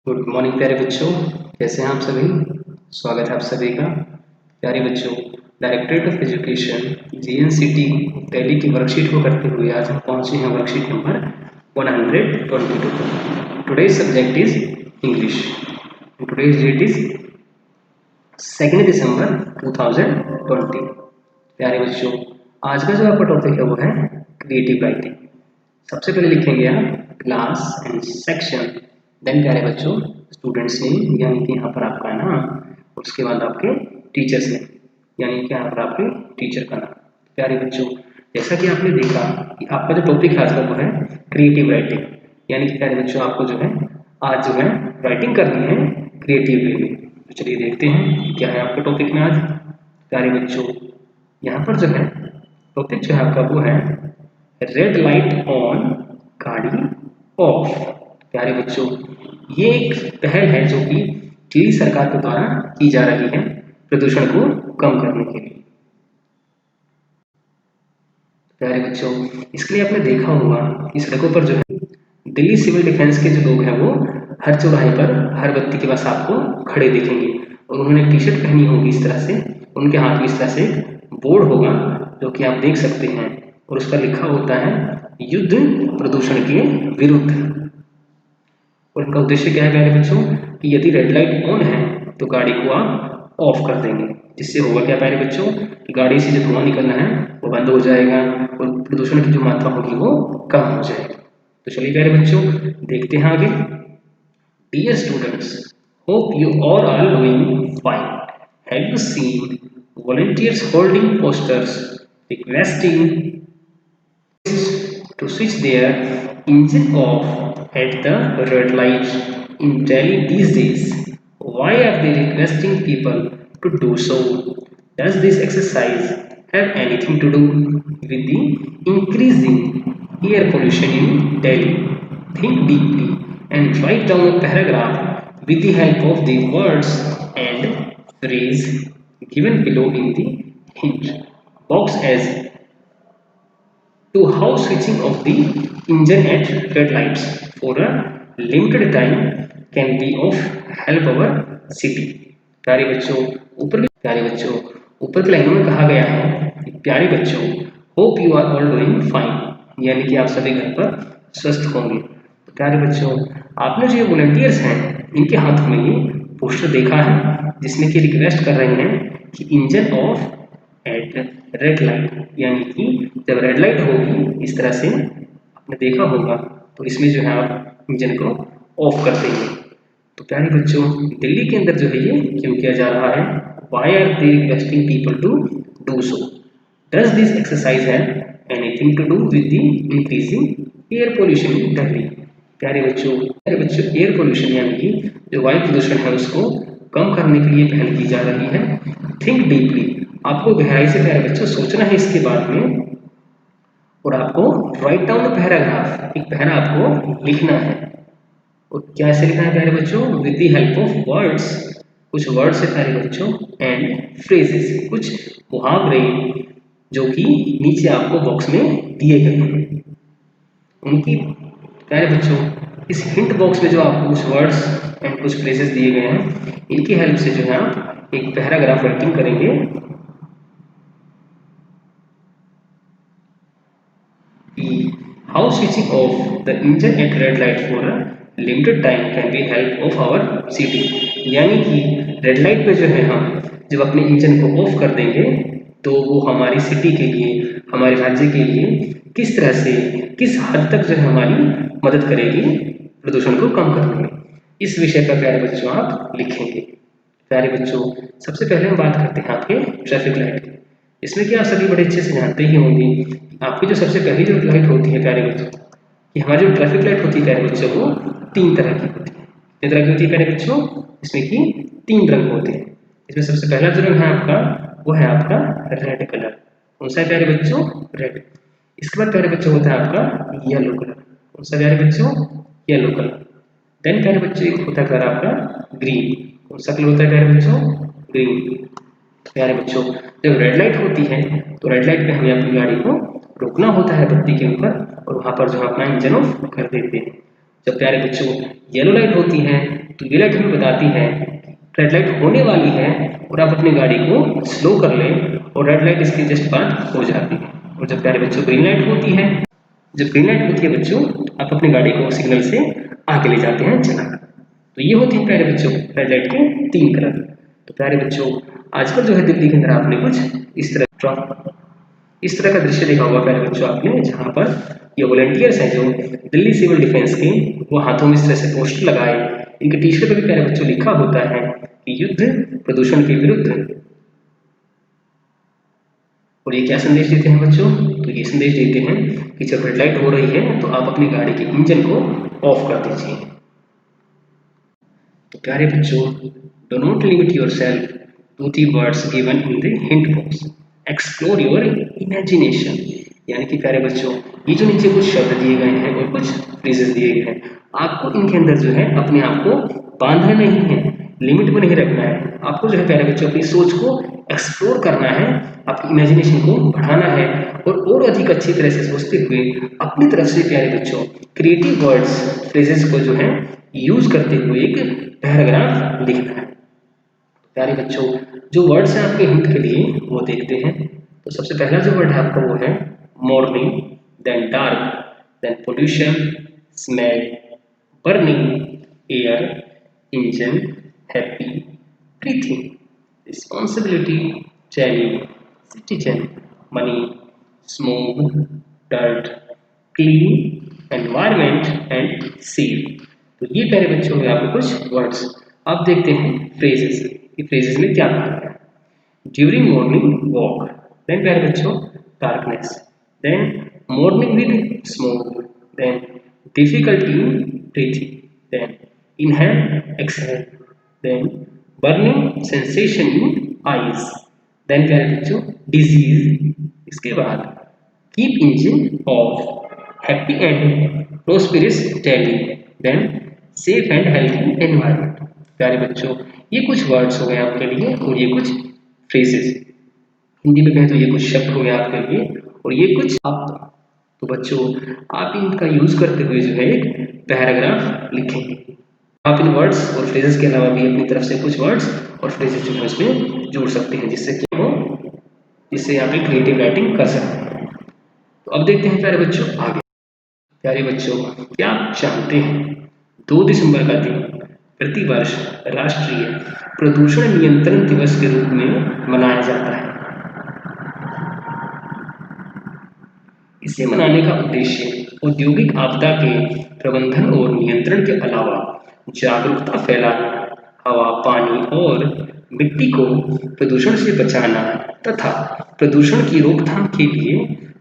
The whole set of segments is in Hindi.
गुड मॉर्निंग प्यारे बच्चों, कैसे हैं आप सभी। स्वागत है आप सभी का। प्यारे बच्चों, directorate of education GNCT Delhi की वर्कशीट को करते हुए आज हम पहुंचे हैं worksheet number 122। Today's subject is English. Today's date is 2 December 2020। प्यारे बच्चों, आज का जो आपका टॉपिक है वो है क्रिएटिव राइटिंग। सबसे पहले लिखेंगे आप क्लास एंड सेक्शन, देन प्यारे बच्चों स्टूडेंट्स नेम, यानी कि यहाँ पर आपका नाम, और उसके बाद आपके टीचर्स नेम, यानी कि यहाँ पर आपके टीचर का नाम। प्यारे बच्चों, जैसा कि आपने देखा कि आपका जो टॉपिक है आज का वो है क्रिएटिव राइटिंग, यानी कि प्यारे बच्चों आपको जो है आज जो है राइटिंग करनी है क्रिएटिव वे में। तो चलिए देखते हैं कि क्या है आपके टॉपिक में आज। प्यारे बच्चों, यहाँ पर जो है टॉपिक जो है आपका वो है रेड लाइट ऑन, गाड़ी ऑफ। प्यारे बच्चों, ये एक पहल है जो कि दिल्ली सरकार के द्वारा की जा रही है प्रदूषण को कम करने के लिए। प्यारे बच्चों, इसके लिए आपने देखा होगा कि सड़कों पर जो है दिल्ली सिविल डिफेंस के जो लोग हैं वो हर चौराहे पर हर बत्ती के पास आपको खड़े दिखेंगे, और उन्होंने टी शर्ट पहनी होगी इस तरह से, उनके हाथ में इस तरह से बोर्ड होगा जो कि आप देख सकते हैं, और उस पर लिखा होता है युद्ध प्रदूषण के विरुद्ध। और इनका उद्देश्य क्या है प्यारे बच्चों कि यदि रेड लाइट ऑन है तो गाड़ी को आप ऑफ कर देंगे, जिससे होगा क्या प्यारे बच्चों कि गाड़ी से जो धुआं निकलना है वो बंद हो जाएगा और प्रदूषण की जो मात्रा होगी वो कम हो जाएगी। तो चलिए प्यारे बच्चों देखते हैं आगे। Dear students, hope you all are doing fine. Have you seen volunteers holding posters requesting to switch their engine off at the red light in Delhi these days? Why are they requesting people to do so? Does this exercise have anything to do with the increasing air pollution in Delhi? Think deeply and write down a paragraph with the help of the words and phrase given below in the hint box as to how switching off the engine at red lights for a limited time can be of help our city। प्यारे बच्चों ऊपर की लाइनों में कहा गया है कि प्यारे बच्चों hope you are all doing fine, यानी कि आप सभी घर पर स्वस्थ होंगे। तो प्यारे बच्चों, आपने जो ये वॉलंटियर्स हैं इनके हाथ में ये पोस्टर देखा है जिसमें कि रिक्वेस्ट कर रहे हैं कि engine off at red light, यानी कि जब रेड लाइट होगी इस तरह से आपने देखा होगा तो इसमें जो है आप इंजन को ऑफ कर देंगे। तो प्यारे बच्चों, दिल्ली के अंदर जो है ये क्यों किया जा रहा है? Why are they requesting people to do so? Does this exercise have anything to do with the increasing air pollution in Delhi? प्यारे बच्चों एयर पोल्यूशन यानी कि जो वायु प्रदूषण है उसको कम करने के लिए पहल की जा रही है। थिंक डीपली, आपको गहराई से प्यारे बच्चों सोचना है इसके बारे में, और आपको राइट डाउन पैराग्राफ, एक पैरा आपको लिखना है। और कैसे लिखना है प्यारे बच्चों? With the help of words, कुछ वर्ड्स है प्यारे बच्चों, एंड फ्रेजेस, कुछ मुहावरे जो कि नीचे आपको बॉक्स में दिए गए हैं उनकी। प्यारे बच्चों, इस हिंट बॉक्स में जो आपको कुछ वर्ड्स एंड कुछ फ्रेजेस दिए गए हैं इनकी हेल्प से जो है आप एक पैराग्राफ राइटिंग करेंगे। How switching off the engine at red light for a limited time can be help of our city, यानी कि रेड लाइट पे जो है हम जब अपने इंजन को ऑफ कर देंगे तो वो हमारी सिटी के लिए, हमारे राज्य के लिए किस तरह से, किस हद तक जो है हमारी मदद करेगी प्रदूषण को कम करने में। इस विषय पर प्यारे बच्चों आप लिखेंगे। प्यारे बच्चों, सबसे पहले हम बात करते हैं आपके ट्रैफिक लाइट की। इसमें कि आप सभी बड़े अच्छे से जानते ही होंगे आपकी जो सबसे पहली जो लाइट होती है प्यारे बच्चों, कि हमारी जो ट्रैफिक लाइट होती है प्यारे बच्चों वो 3 तरह की होती है। कितने तरह की होती है प्यारे बच्चों? इसमें कि 3 रंग होते हैं। इसमें सबसे पहला जो रंग है आपका वो है आपका रेड कलर। कौन सा है प्यारे बच्चों? रेड। इसके बाद प्यारे बच्चों होता है आपका येलो कलर। कौन सा प्यारे बच्चों? Yellow colour. देन प्यारे बच्चों एक होता है कलर आपका ग्रीन। कौन सा कलर होता है प्यारे बच्चों? ग्रीन। प्यारे बच्चों, जब रेड लाइट होती है तो रेड लाइट पे हमें अपनी गाड़ी को रोकना होता है बत्ती के ऊपर, और वहां पर जो अपना इंजन ऑफ कर देते हैं। जब प्यारे बच्चों येलो लाइट होती है तो ये लाइट हमें बताती है रेड लाइट होने वाली है और आप अपनी गाड़ी को स्लो कर लें और रेड लाइट इसके जस्ट बाद हो जाती है। और जब प्यारे बच्चों ग्रीन लाइट होती है, जब ग्रीन लाइट होती है बच्चों, आप अपनी गाड़ी को सिग्नल से आगे ले जाते हैं चला। तो ये होती है प्यारे बच्चों रेड लाइट के 3 कलर। तो प्यारे बच्चों आजकल जो है दिल्ली के अंदर आपने कुछ इस तरह का दृश्य देखा होगा प्यारे बच्चों आपने, जहाँ पर ये वॉलंटियर्स हैं जो दिल्ली सिविल डिफेंस के, वो हाथों में इस तरह से पोस्टर लगाए, इनके टी शर्ट पर भी प्यारे बच्चों लिखा होता है कि युद्ध प्रदूषण के विरुद्ध। और ये क्या संदेश देते हैं बच्चों? तो ये संदेश देते हैं कि जब रेड लाइट हो रही है तो आप अपनी गाड़ी के इंजन को ऑफ कर दीजिए। तो प्यारे बच्चों, do not limit yourself to the words given in the hint box, explore your imagination. यानी कि प्यारे बच्चों ये जो नीचे कुछ शब्द दिए गए हैं और कुछ फ्रेजेस दिए गए हैं, आपको इनके अंदर जो है अपने आप को बांधना नहीं है, लिमिट में नहीं रखना है। आपको जो है प्यारे बच्चों अपनी सोच को एक्सप्लोर करना है, आपकी इमेजिनेशन को बढ़ाना है और अधिक अच्छी तरह से सोचते हुए अपनी तरफ से प्यारे बच्चों क्रिएटिव वर्ड्स फ्रेजेस को जो है यूज करते हुए एक पैराग्राफ लिखना है। प्यारे बच्चों जो वर्ड्स हैं आपके हिंट के लिए वो देखते हैं। तो सबसे पहला जो वर्ड है आपका वो है morning, then dark, then pollution, smell, burning, air, engine, happy, breathing, responsibility, chilly, citizen, money, smoke, dirt, clean, environment and safe. तो ये प्यारे बच्चों में आपको कुछ वर्ड्स। अब देखते हैं फ्रेजेस, कि फ्रेजेस में क्या कहा गया। ड्यूरिंग मॉर्निंग वॉक, देन प्यारे बच्चों darkness, then morning with smoke, then difficulty in breathing, then inhale exhale, then burning sensation in eyes, then प्यारे बच्चों डिजीज, इसके बाद keep engine off, happy and prosperous daily, then safe and healthy environment. प्यारे बच्चों ये कुछ वर्ड्स हो गए आपके लिए और ये कुछ फ्रेजेस, हिंदी में कहें तो ये कुछ शब्द हो गए आपके लिए और ये कुछ आप। तो बच्चों आप इनका यूज करते हुए जो है एक पैराग्राफ लिखेंगे। आप इन वर्ड्स और फ्रेजेस के अलावा भी अपनी तरफ से कुछ वर्ड्स और फ्रेजेस जो है उसमें जोड़ सकते हैं, जिससे आप एक क्रिएटिव राइटिंग कर सकते हैं। तो अब देखते हैं प्यारे बच्चों आगे। प्यारे बच्चों क्या आप जानते हैं 2 दिसंबर का दिन प्रतिवर्ष राष्ट्रीय प्रदूषण नियंत्रण दिवस के रूप में मनाया जाता है। इसे मनाने का उद्देश्य औद्योगिक आपदा के प्रबंधन और नियंत्रण के अलावा जागरूकता फैलाना, हवा, पानी और मिट्टी को प्रदूषण से बचाना तथा प्रदूषण की रोकथाम के लिए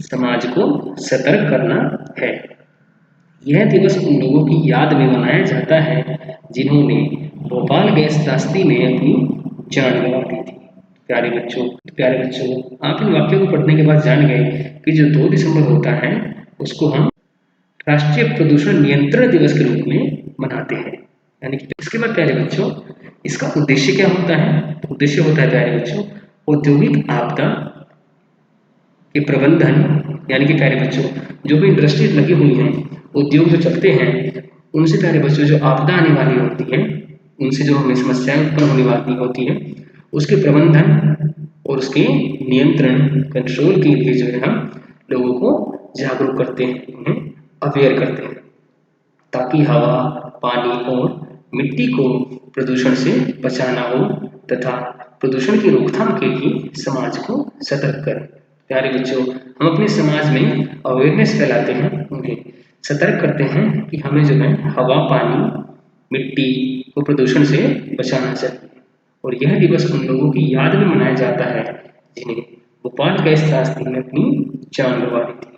समाज को सतर्क करना है। यह दिवस उन लोगों की याद में मनाया जाता है जिन्होंने भोपाल गैस त्रासदी में अपनी जान गंवा दी थी। प्यारे बच्चों आप इन वाक्यों को पढ़ने के बाद जान गए कि जो 2 दिसंबर होता है उसको हम राष्ट्रीय प्रदूषण नियंत्रण दिवस के रूप में मनाते हैं। यानी कि इसके बाद प्यारे बच्चों इसका उद्देश्य क्या होता है? तो उद्देश्य होता है प्यारे बच्चों औद्योगिक आपदा के प्रबंधन। यानी कि प्यारे बच्चों जो भी इंडस्ट्रीज लगी हुई हैं, उद्योग जो चलते हैं, उनसे प्यारे बच्चों जो आपदा आने वाली होती है, उनसे जो हमें समस्याएं उत्पन्न होने वाली होती हैं, उसके प्रबंधन और उसके नियंत्रण कंट्रोल के लिए जो है हम लोगों को जागरूक करते हैं, उन्हें अवेयर करते हैं, ताकि हवा, पानी और मिट्टी को प्रदूषण से बचाना हो तथा प्रदूषण की रोकथाम के लिए समाज को सतर्क करें। प्यारे बच्चों हम अपने समाज में अवेयरनेस फैलाते हैं, उन्हें सतर्क करते हैं कि हमें जो है हवा, पानी, मिट्टी को प्रदूषण से बचाना चाहिए। और यह दिवस उन लोगों की याद में मनाया जाता है जिन्हें भोपाल गैस त्रासदी में अपनी जान गंवा दी थी।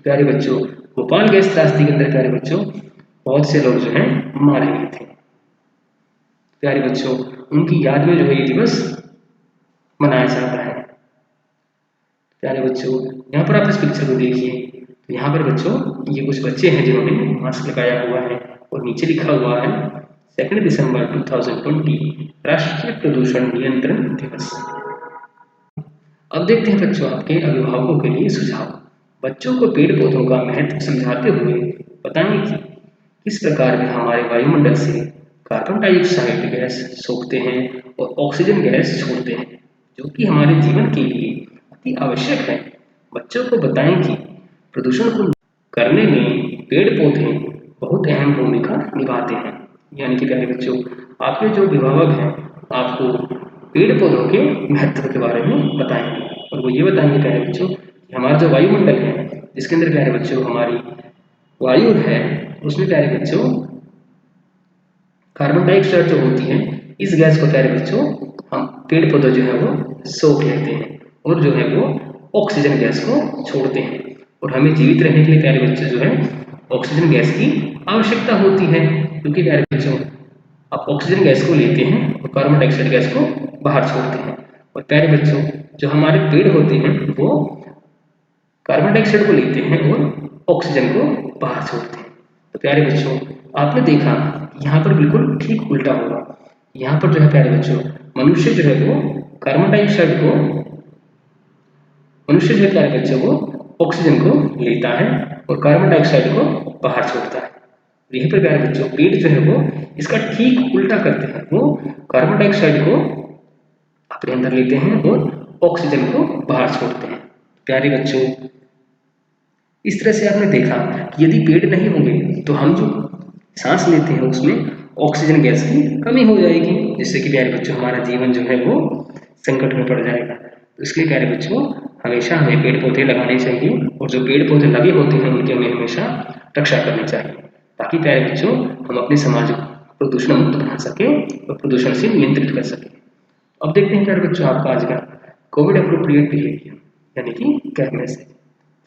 प्यारे बच्चों भोपाल गैस त्रासदी के अंदर प्यारे बच्चों बहुत से लोग जो हैं मारे गए थे। प्यारे बच्चों उनकी याद में जो है ये दिवस मनाया जाता है। प्यारे बच्चों यहाँ पर आप इस पिक्चर को देखिए, तो यहाँ पर बच्चों ये कुछ बच्चे हैं जिन्होंने मास्क लगाया हुआ है और नीचे लिखा हुआ है 2 दिसंबर 2020 राष्ट्रीय प्रदूषण नियंत्रण दिवस। अब देखते हैं बच्चों आपके अभिभावकों के लिए सुझाव। बच्चों को पेड़ पौधों का महत्व समझाते हुए बताएं कि किस प्रकार वे हमारे वायुमंडल से कार्बन डाइऑक्साइड गैस सोखते हैं और ऑक्सीजन गैस छोड़ते हैं, जो कि हमारे जीवन के लिए अति आवश्यक है। बच्चों को बताएं कि प्रदूषण को करने में पेड़ पौधे बहुत अहम भूमिका निभाते हैं। यानी कि प्यारे बच्चों, आपके जो अभिभावक हैं आपको पेड़ पौधों के महत्व के बारे में बताएंगे, और वो ये बताएंगे प्यारे बच्चों कि हमारा जो वायुमंडल है, जिसके अंदर प्यारे बच्चों हमारी वायु है, उसमें प्यारे बच्चों कार्बन डाइऑक्साइड जो होती है, इस गैस को प्यारे बच्चों हम पेड़ पौधे जो है वो सोख लेते हैं और जो है वो ऑक्सीजन गैस को छोड़ते हैं। और हमें जीवित रहने के लिए प्यारे बच्चों जो है ऑक्सीजन गैस की आवश्यकता होती है, क्योंकि प्यारे बच्चों आप ऑक्सीजन गैस को लेते हैं और कार्बन डाइऑक्साइड गैस को बाहर छोड़ते हैं। और प्यारे बच्चों जो हमारे पेड़ होते हैं वो कार्बन डाइऑक्साइड को लेते हैं और ऑक्सीजन को बाहर छोड़ते हैं। तो प्यारे बच्चों आपने देखा यहाँ पर बिल्कुल ठीक उल्टा होगा। यहाँ पर जो है प्यारे बच्चों मनुष्य जो है वो कार्बन डाइऑक्साइड को मनुष्य जो है प्यारे बच्चों को ऑक्सीजन को लेता है और कार्बन डाइऑक्साइड को बाहर छोड़ता है। यहीं पर प्यारे बच्चों पेड़ जो है वो इसका ठीक उल्टा करते हैं, वो कार्बन डाइऑक्साइड को अपने अंदर लेते हैं और ऑक्सीजन को बाहर छोड़ते हैं। प्यारे बच्चों इस तरह से आपने देखा कि यदि पेड़ नहीं होंगे तो हम जो सांस लेते हैं उसमें ऑक्सीजन गैस की कमी हो जाएगी, जिससे कि प्यारे बच्चों हमारा जीवन जो है वो संकट में पड़ जाएगा। तो इसलिए प्यारे बच्चों हमेशा हमें पेड़ पौधे लगाने चाहिए, और जो पेड़ पौधे लगे होते हैं उनकी हमें हमेशा रक्षा करनी चाहिए, ताकि प्यारे बच्चों हम अपने समाज को प्रदूषण मुक्त बना सकें और प्रदूषण से नियंत्रित कर सकें। अब देखते हैं प्यारे बच्चों आपका आज का कोविड अप्रोप्रिएट बिहेवियर यानी कि क्या message.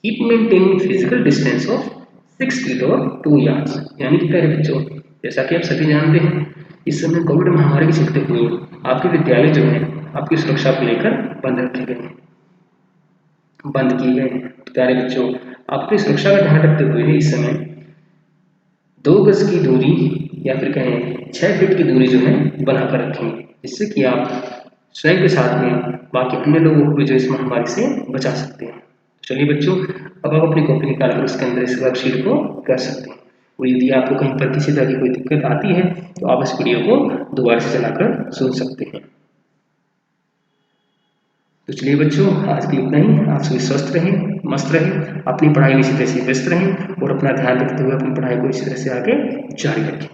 Keep maintaining physical distance of 6 feet और 2 yards। यानी कि प्यारे बच्चों जैसा कि आप सभी जानते हैं इस समय कोविड महामारी के चलते हुए आपके विद्यालय जो है आपकी सुरक्षा को लेकर बंद रखे गए हैं, बंद किए गए हैं। तो प्यारे बच्चों आपकी सुरक्षा का ध्यान रखते हुए इस समय 2 गज की दूरी या फिर कहें 6 फीट की दूरी जो है बनाकर रखें, जिससे कि आप स्वयं के साथ में बाकी अन्य लोगों को भी जो इस महामारी से बचा सकते हैं। चलिए बच्चों अब आप अपनी कॉपी निकालकर उसके अंदर इस वर्कशीट को कर सकते हैं। और यदि आपको कहीं पर किसी तरह की कोई दिक्कत आती है तो आप इस वीडियो को दोबारा से चलाकर सुन सकते हैं। तो चलिए बच्चों आज के लिए इतना ही। आप सभी स्वस्थ रहें, मस्त रहें, अपनी पढ़ाई में इसी तरह से व्यस्त रहें और अपना ध्यान रखते हुए अपनी पढ़ाई को इसी तरह से आगे जारी रखें।